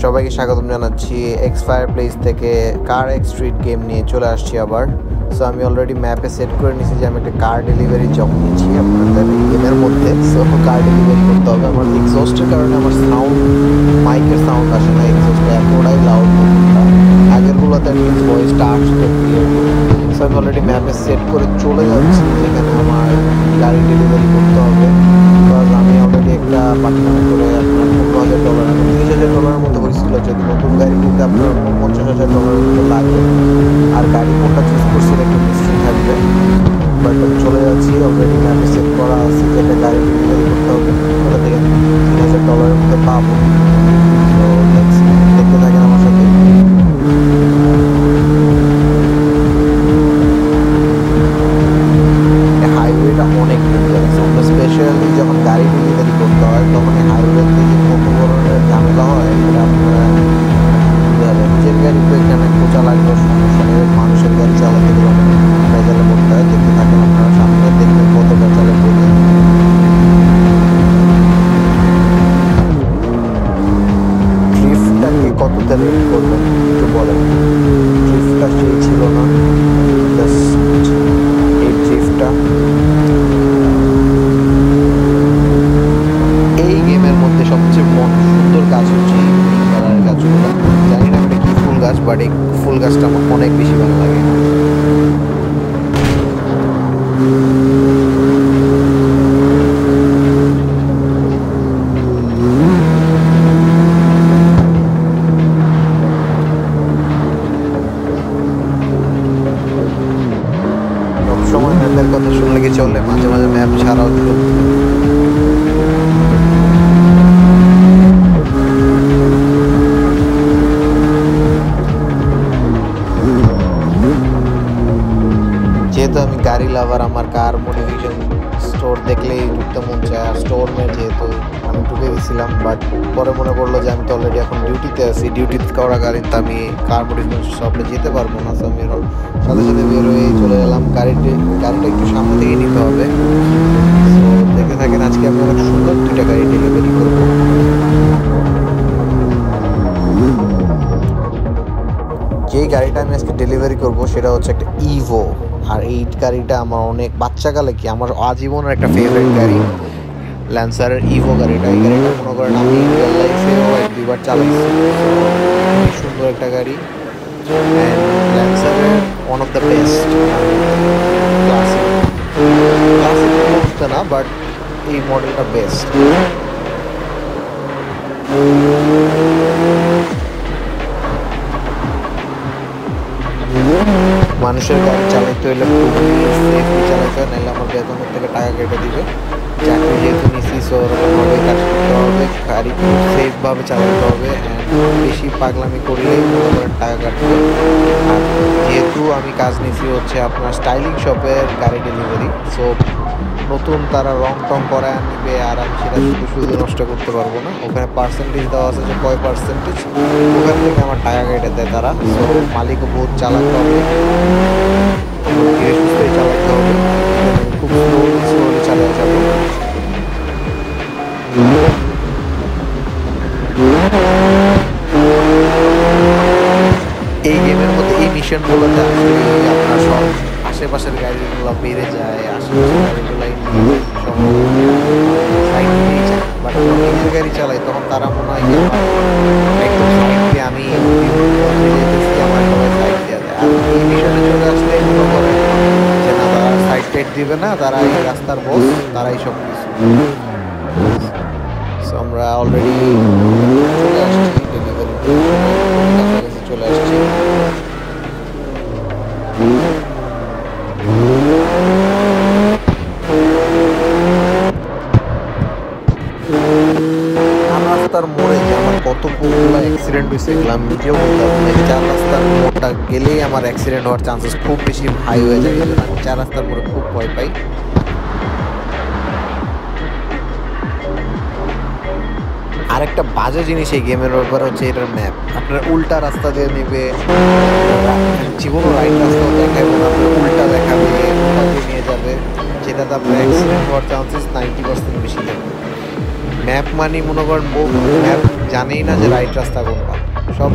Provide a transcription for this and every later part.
সবাইকে স্বাগতম জানাচ্ছি এক্স ফায়ার প্লেস থেকে কার এক্স স্ট্রিট গেম নিয়ে চলে আসছি আবার। সো আমি অলরেডি ম্যাপে সেট করে নিয়েছি যে আমি একটা কার ডেলিভারি জব নিয়েছি আপনাদের গেমের মধ্যে। সো কার ডেলিভারি করতে হবে। আমার এক্সস্টের কারণে আমার সাউন্ড মাইকের সাউন্ড আসে না, এক্সস্টটা এতটাই লাউড। আগেরগুলোতে ভয়েসটা আসতো ক্লিয়ারলি। সো আমি অলরেডি ম্যাপে সেট করে চলে যাচ্ছি যেখানে আমার গাড়ি ডেলিভারি করতে হবে। বিকজ আমি অলরেডি একটা পার্টনার করে আপনার $15,000 $30,000 মতো হয়েছিল। যদি নতুন গাড়ি কিনতে আপনার $50,000 মতো লাগবে। আর গাড়ি কোনটা চুজ করছি একটু মিস্ট্রি থাকবে। বাট আমি চলে যাচ্ছি, অলরেডি ম্যাপে সেট করা আছে যে একটা গাড়ি ডেলিভারি করতে হবে। ওটা থেকে $3,000 মতো পাবো। তো দেখতে থাকেন আমার সাথে। হাইওয়েটা অনেক ডেঞ্জারাস, স্পেশালি যখন গাড়ি ডেলিভারি করতে হয় তখন এই হাইওয়েতে যে কত ধরনের ঝামেলা হয় এটা আপনারা নিজের গাড়ি তো এখানে খোঁজা লাগবে, সমস্যা নেই। মানুষের গাড়ি চালাতে গেলে অনেক ভেজালে পড়তে হয়। দেখতে থাকেন আপনারা, সামনে দেখবেন কত ভেজালে পড়ে। ড্রিফটটাকে কতটা রেট করবেন একটু বলেন। ড্রিফটটা সেই ছিল না, জাস্ট এই ড্রিফটটা। এই গেমের মধ্যে সবচেয়ে সুন্দর গাছ হচ্ছে এই গ্রিন কালারের গাছগুলো। জানি না এটা কি ফুল গাছ, বাট এই ফুল গাছটা আমার অনেক বেশি ভালো লাগে। সবসময় ম্যাপের কথা শুনলে কি চলে, মাঝে মাঝে ম্যাপ ছাড়াও দিল। যেহেতু আমি গাড়ি লাভার, আমার কার মডিফিকেশন স্টোর দেখলেই ঢুকতে মন চায়। আর স্টোর নিয়ে যেহেতু আমি ঢুকে গেছিলাম, বাট পরে মনে পড়লো যে আমি তো অলরেডি এখন ডিউটিতে আছি। ডিউটিতে করা গাড়িতে আমি কার মডিফিকেশন শপে যেতে পারবো না। সো আমি সাথে সাথে বের হয়ে চলে গেলাম। গাড়িটা একটু সামনে থেকে নিতে হবে। তো দেখে থাকেন, আজকে আমি অনেক সুন্দর দুইটা গাড়ি ডেলিভারি করবো। যেই গাড়িটা আমি আজকে ডেলিভারি করবো সেটা হচ্ছে একটা ইভো। আর এই গাড়িটা আমার অনেক বাচ্চাকালে কি আমার আজীবনের একটা ফেভারিট গাড়ি, ল্যান্সারের ইভো গাড়িটা। এই গাড়িটা মনে করেন আমি রিয়েল লাইফেও 1-2 বার চালাইছি। খুবই সুন্দর একটা গাড়ি। অ্যান্ড ল্যান্সারের one of the best classic বলতে না, বাট এই মডেলটা বেস্ট। মানুষের গাড়ি চালাইতে হলে খুবই সেফলি চালাইতে হয়, নাহলে আমার বেতনের থেকে টাকা কেটে দিবে। চাকরি যেহেতু নিচ্ছি, সো ওরকমভাবে কাজ করতে হবে, গাড়ি খুব সেফভাবে চালাতে হবে। অ্যান্ড বেশি পাগলামি করলেই মনে করেন টাকা কাটবে। আর যেহেতু আমি কাজ নিচ্ছি হচ্ছে আপনার স্টাইলিং শপের গাড়ি ডেলিভারি, সো নতুন তারা রং টং করায় নিবে, আর আমি সেটা শুধু নষ্ট করতে পারবো না। ওখানে পার্সেন্টেজ দেওয়া আছে যে কয় পার্সেন্টেজ, ওখান থেকে আমার টাকা কেটে দেয় তারা। সো মালিকও বহুত চালাতে হবে, ধীরে সুস্থে চালাতে হবে, খুব স্লোলি চালিয়ে যাবো। এই গেমের মধ্যে এই মিশনগুলোতে আসলে আপনার সব আশেপাশের গাড়িগুলো বেড়ে যায়, আশেপাশের গাড়িগুলাই সব সাইড নিয়ে যায়। বাট যখন নিজের গাড়ি চালাই তখন তারা মনে হয় একদম সাইড দিয়ে আমি যেতেছি, আমার সবাই সাইড দেওয়া যায়। আর এই মিশনে চলে আসলে মনে করে যে না, তারা সাইড টাইড দিবে না, তারা এই রাস্তার বস, তারাই সব কিছু। সো আমরা অলরেডি চলে আসছি, ডেলিভারি কাছাকাছি চলে আসছি। রাস্তার মোড়ে যে আমার কতগুলো অ্যাক্সিডেন্ট হয়েছে এগুলো আমি নিজেও বলতে পারবো না। 4 রাস্তার মোড়টা গেলেই আমার অ্যাক্সিডেন্ট হওয়ার চান্সেস খুব বেশি হাই হয়ে যায়। এই জন্য আমি 4 রাস্তার মোড়ে খুব ভয় পাই। আরেকটা বাজে জিনিস এই গেমের ব্যাপার হচ্ছে এটার ম্যাপ। আপনার উল্টা রাস্তা দিয়ে নেবে, জীবনও রাইট রাস্তাও দেখাবে না, আপনার উল্টা দেখাবে, উল্টা দিয়ে নিয়ে যাবে, যেটাতে আপনার অ্যাক্সিডেন্ট হওয়ার চান্সেস 90% বেশি থাকবে। ম্যাপ মানে মনে করেন ম্যাপ জানেই না যে রাইট রাস্তা কোনটা, সব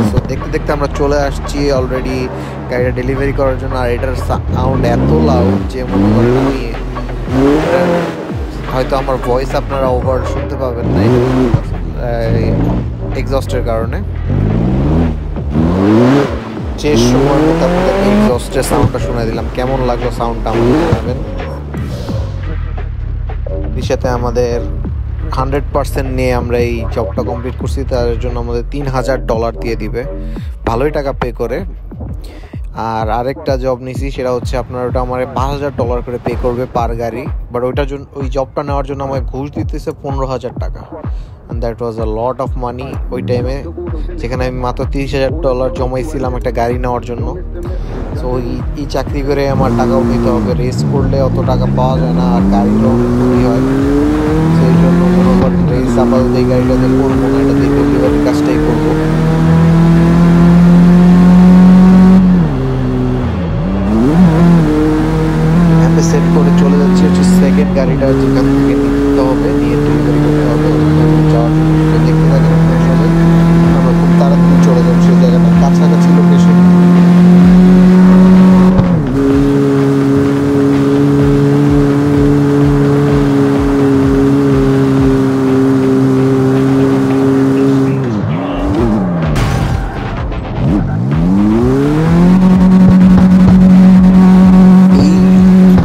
সো দেখতে দেখতে আমরা চলে আসছি অলরেডি গাড়িটা ডেলিভারি করার জন্য। আর এটার সাউন্ড এত লাউড যে মনে করেন আমি হয়তো আমার ভয়েস আপনারা ওভার শুনতে পাবেন না এক্সস্টের কারণে। শেষ সময় মতো আপনাদের এক্সস্টের সাউন্ডটা শুনে দিলাম, কেমন লাগলো সাউন্ডটা আমাকে জানাবেন। সাথে আমাদের 100% নিয়ে আমরা এই জবটা কমপ্লিট করছি, তার জন্য আমাদের $3000 দিয়ে দিবে, ভালোই টাকা পে করে। আর আরেকটা জব নিছি, সেটা হচ্ছে আপনার ওটা আমার $5000 করে পে করবে পার গাড়ি, বাট ওইটার জন্য ওই জবটা নেওয়ার জন্য আমাকে ঘুষ দিতেছে $15000। And that was a lot of money ওই টাইমে, যেখানে আমি মাত্র $30,000 জমাইছিলাম একটা গাড়ি নেওয়ার জন্য। সো এই চাকরি করে আমার টাকাও নিতে হবে, রেস করলে অত টাকা পাওয়া যায় না, আর গাড়িরও ক্ষতি হয়। সেই জন্য মনে করেন রেস আপাতত এই গাড়িটাতে করবো না, এটা দিয়ে ডেলিভারির কাজটাই করবো। অ্যাপে সেট করে চলে যাচ্ছি হচ্ছে সেকেন্ড গাড়িটা, যেখান থেকে নিতে হবে, নিয়ে ডেলিভারি করতে হবে যাওয়ার জন্য। দেখতে থাকেন আমরা খুব তাড়াতাড়ি চলে যাবো সেই জায়গাটা, কাছাকাছি লোকেশন।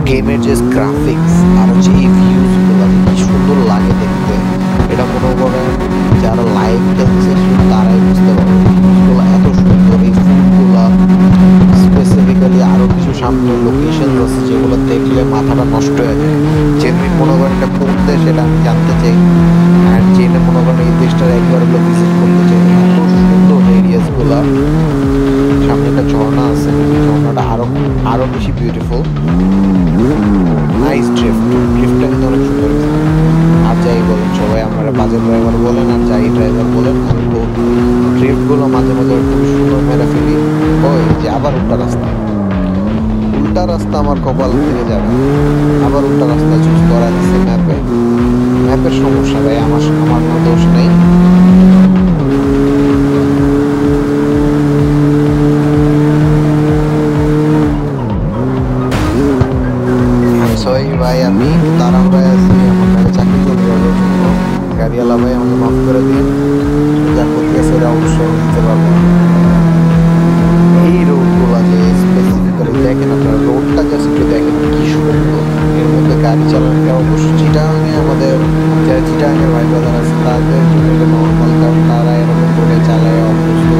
গেমের যে গ্রাফিক্স আর হচ্ছে এই ভিউজগুলো কি সুন্দর লাগে দেখতে, এটা মনে করেন যারা লাইভ দেখছে তারাই বুঝতে পারবে। ভিউজগুলো এত সুন্দর, এই ফুলগুলো স্পেসিফিক্যালি আরও কিছু সামনে লোকেশন আছে যেগুলো দেখলে মাথাটা নষ্ট হয়ে যায়। যেমনি মনে করেন এটা কোন দেশ সেটা আমি জানতে চাই, অ্যান্ড জেনে মনে করেন এই দেশটার একবার ভিজিট করতে চাই। এত সুন্দর এরিয়াসগুলো, সামনে একটা ঝর্ণা আছে, ঝর্ণাটা আরো বেশি বিউটিফুল। নাইস ড্রিফটটা কিন্তু অনেক সুন্দর। আর যাই বলেন সবাই, আমরা বাজে ড্রাইভার বলেন আর যাই ড্রাইভার বলেন, কিন্তু ড্রিফটগুলো মাঝে মাঝে খুবই সুন্দর মেরে ফেলি। ওই যে আবার উল্টা রাস্তা আমার কপাল থেকে যাবে, আবার উল্টা রাস্তা চুজ করা যাচ্ছে ম্যাপের সমস্যা ভাই, আমার কোনো দোষ নেই। ভাই আমি তাড়াহুড়ায় আছি, আমার গাড়ি চাকরি চলে যাওয়ার জন্য। গাড়িওয়ালা ভাই আমাকে মাফ করে দিন, যা করতে সেটা অবশ্যই দিতে পারবো। এই রোডগুলো যে স্পেসিফিক্যালি দেখেন আপনারা, রোডটা জাস্ট একটু দেখেন কি সুন্দর। এর মধ্যে গাড়ি চালানোটা অবশ্য চিটাগাঙে আমাদের যারা চিটাগাঙের ভাই ব্রাদার আছে তাদের জন্য এটা নর্মাল, কারণ তারা এরকম করে চালায় অভ্যস্ত,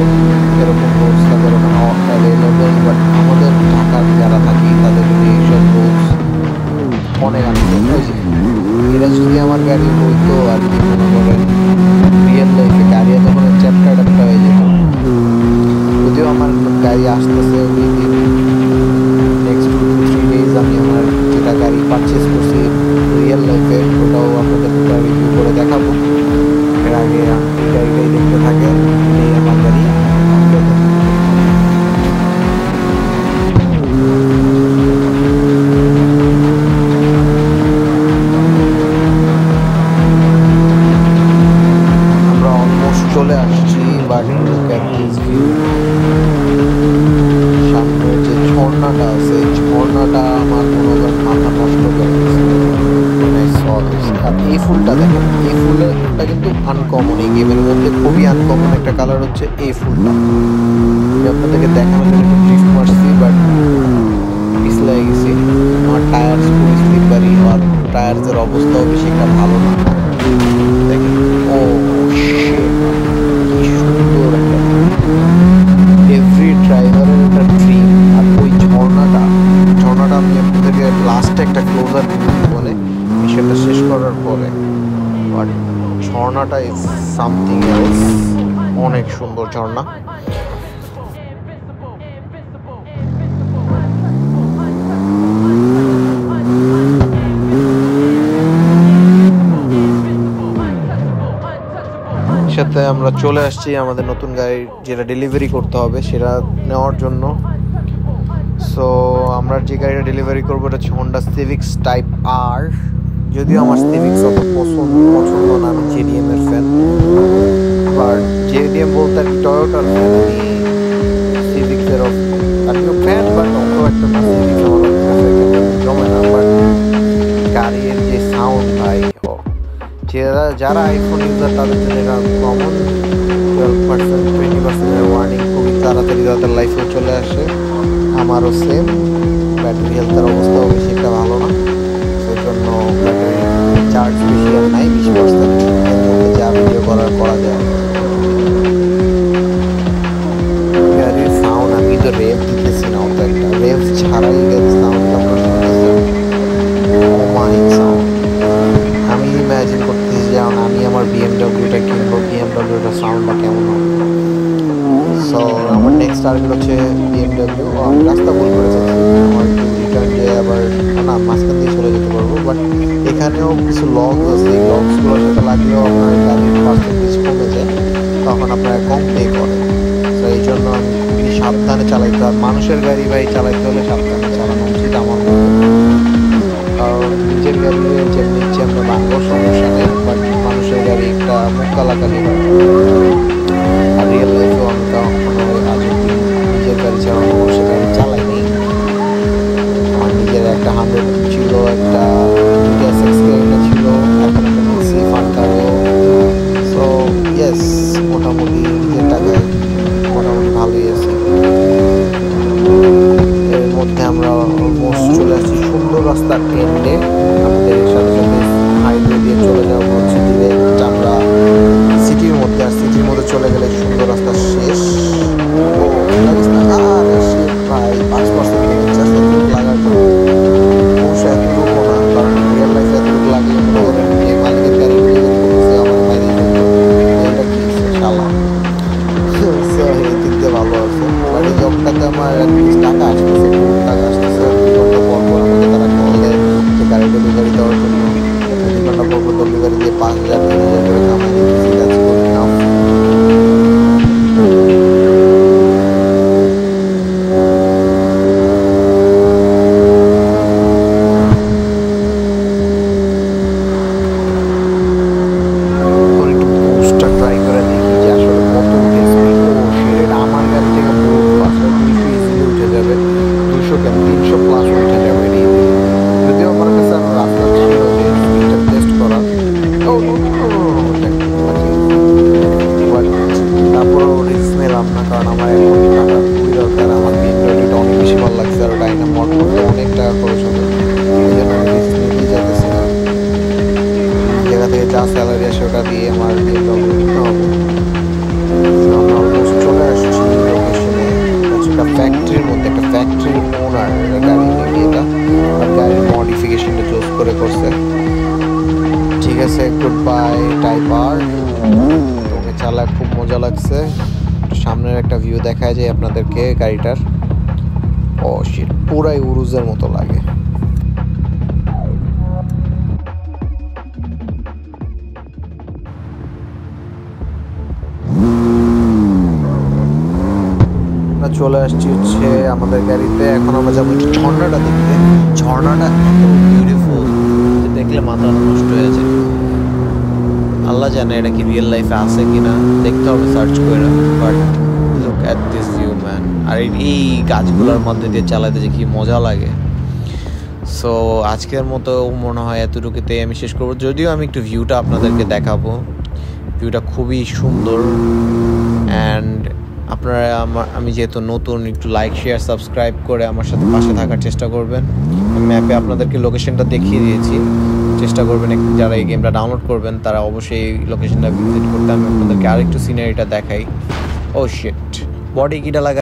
এরকম রোডস তাদের ওখানে অ্যাভেলেবল। বাট আমাদের ঢাকার যারা থাকি তাদের জন্য এইসব রোডস অনেক আনন্দ। এরা যদি আমার গাড়ি বলতো আর কি মনে করেন রিয়েল লাইফে গাড়ি তখন চ্যাপ্টার হয়ে যেত। যদিও আমার গাড়ি আসতেছে নেক্সট 2-3 days, আমি আমার যেটা গাড়ি পারচেস করছি রিয়েল লাইফে ওটাও আপনাদের রিভিউ করে দেখাবো। এর আগে এই গাড়িটাই দেখতে থাকে, এই আমার গাড়ি। চলে আসছি, but look at this view. সামনে যে ঝর্ণাটা আছে, ঝর্ণাটা আমার মনে করেন মাথা নষ্ট করে দিচ্ছে। আর এই ফুলটা দেখেন, এই ফুলটা কিন্তু আনকমন, এই গেমের মধ্যে খুবই আনকমন একটা কালার হচ্ছে এই ফুলটা। আমি আপনাদেরকে দেখানোর জন্য একটু ড্রিফট মারছি, বাট পিছলে গেছি। আমার টায়ার খুবই স্লিপারি, আর টায়ার্সের অবস্থাও বেশি একটা ভালো না। দেখেন ও এভরি ড্রাইভারের একটা ড্রিম। আর ওই ঝর্ণাটা আমি আপনাদেরকে লাস্টে একটা ক্লোজার বলে মিশনটা শেষ করার পরে, বাট ঝর্ণাটা ইজ সামথিং এলস, অনেক সুন্দর ঝর্ণা। সাথে আমরা চলে আসছি আমাদের নতুন গাড়ি যেটা ডেলিভারি করতে হবে সেটা নেওয়ার জন্য। সো আমরা যে গাড়িটা ডেলিভারি করবো এটা হচ্ছে হোন্ডা সিভিক্স টাইপ আর। যদিও আমার সিভিক্স অত পছন্দ ইন্ডিয়ান বলতে আর কি টয়োটার ফ্যান, আমি সিভিক্সের আমিও ফ্যান, বাট অত একটা না, সিভিক্স আমার কাছে জমে না। বাট গাড়ির যে সাউন্ড ভাই, যারা আইফোন ইউজার তাদের জন্য এটা কমন, 12% 20% ওয়ার্নিং খুবই তাড়াতাড়ি তাদের লাইফেও চলে আসে। আমারও সেম, ব্যাটারি হেলথের অবস্থাও বেশি একটা ভালো না, সেই জন্য ব্যাটারি চার্জ বেশি আর নাই, 20%, এর মধ্যে যা ভিডিও করা যায়। গাড়ির সাউন্ড আমি তো রেভ দিতেছি না, অত একটা রেভ ছাড়াই গাড়ির সাউন্ড আপনার শুনতেছেন, অমায়িক সাউন্ড। আমি ইম্যাজিন করতেছি যে আমি আমার বিএমডব্লিউটা কিনবো, বিএমডব্লিউটার সাউন্ডটা কেমন হবে। সো আমার নেক্সট টার্গেট হচ্ছে বিএমডব্লিউ। আমি রাস্তা ভুল করে ফেলছি, আমার একটু রিটার্ন দিয়ে আবার না মাঝখান দিয়ে চলে যেতে পারবো। বাট এখানেও কিছু লগ আছে, এই লগসগুলোর সাথে লাগলেও আপনার গাড়ির পার্সেন্টেজ কমে যায়, তখন আপনারা কম পে করেন। তো এই জন্য আমি খুবই সাবধানে চালাইতে হয়। মানুষের গাড়ি ভাই চালাইতে হলে সাবধানে চালানো উচিত আমার মতে, কারণ নিজের গাড়ি যেমনি ইচ্ছে আমরা বাংলার সমস্যা নেই, বাট মানুষের গাড়ি একটা মুখ কালাকালি হয়। আর রিয়েল লাইফেও আমি কখনো আজ অব্দি নিজের গাড়ি চালানো মানুষের গাড়ি চালাইনি। আমার নিজের একটা 100 ছিল, একটা SX গাড়িটা ছিল, এখন একটা নিচ্ছি ফান্টারও। সো ইয়েস, মোটামুটি নিজের টাকায় মোটামুটি ভালোই আছে। এর মধ্যে আমরা অলমোস্ট চলে আসছি সুন্দর রাস্তার এন্ডে। আমাদের সাথে সাথে হাইওয়ে দিয়ে চলে যাওয়া হচ্ছে ডিরেক্ট আমরা সিটির মধ্যে, আর সিটির মধ্যে চলে গেলে সুন্দর রাস্তা শেষ। ও লাগিস না, আরে শিট ভাই, 5% লেগেছে এতটুকু লাগার জন্য। অবশ্য এতটুকু না, কারণ রিয়েল লাইফে এতটুকু লাগলে মনে করেন যে মালিকের গাড়ি ডেলিভারি করতেছে আমার বাইরে ফেলতো, এটা কি শালা। সো এই দিক দিয়ে ভালো আছে। বাট এই জবটাতে আমার টাকা আসতেছে, খুব টাকা আসতেছে। 2 ঘন্টা পর পর আমাকে তারা কল দেয় যে গাড়ি ডেলিভারি দেওয়ার জন্য। 2 ঘন্টা পর পর ডেলিভারি দিয়ে 5,000 3,000 করে কামাই দিতেছি। That's good enough. ট্রাই করে দেখি যে আসলে কত উঠে স্পিড। ও শিট, আমার গাড়ি থেকে বহুত ফাস্ট, 200 ইজিলি উঠে যাবে, 200 কেন 300 প্লাস উঠে যাবে এটি। যদিও আমার কাছে আমার রাস্তা ছিল যে স্পিডটা টেস্ট করার, তারপরেও রিস্ক নিলাম না, কারণ আমার এখন টাকা খুবই দরকার। আমার বিএমডব্লিউটা অনেক বেশি ভালো লাগছে, আর ডাইনামো মড করতে অনেক টাকা খরচ হবে, এই জন্য আমি রিস্ক নিতেই যাইতেছি না। জায়গা থেকে যা স্যালারি আসে ওটা দিয়ে আমার বিএমডব্লিউ নিতে হবে। আমরা অলমোস্ট চলে আসছি লোকেশনে। একটা ফ্যাক্টরির মধ্যে, একটা ফ্যাক্টরির ওনার গাড়ি নেবে এটা, আর গাড়ির মডিফিকেশনটা চুজ করে করছে। ঠিক আছে, গুড বাই টাইপার। তোকে চালায় খুব মজা লাগছে। সামনের একটা ভিউ দেখায় যায় আপনাদেরকে গাড়িটার। ও শিট, পুরাই উরুজের মতো লাগে। চলে আসছি হচ্ছে আমাদের গাড়িতে। এখন আমরা যাবো একটু ঝর্ণাটা দেখতে। ঝর্ণাটা এত বিউটিফুল, দেখলে মাথা নষ্ট হয়ে যায়। আল্লাহ জানে এটা কি রিয়েল লাইফে আছে কিনা, দেখতে হবে সার্চ করে। But look at this view man. আর এই গাছগুলোর মধ্যে দিয়ে চালাতে যে কি মজা লাগে। সো আজকের মতো মনে হয় এতটুকুতেই আমি শেষ করবো। যদিও আমি একটু ভিউটা আপনাদেরকে দেখাবো, ভিউটা খুবই সুন্দর। অ্যান্ড আপনারা আমি যেহেতু নতুন, একটু লাইক শেয়ার সাবস্ক্রাইব করে আমার সাথে পাশে থাকার চেষ্টা করবেন। ম্যাপে আপনাদেরকে লোকেশনটা দেখিয়ে দিয়েছি, চেষ্টা করবেন যারা এই গেমটা ডাউনলোড করবেন তারা অবশ্যই এই লোকেশনটা ভিজিট করতে। আমি আপনাদেরকে আরেকটু সিনারিটা দেখাই। ও শিট, বডি কিটা লাগা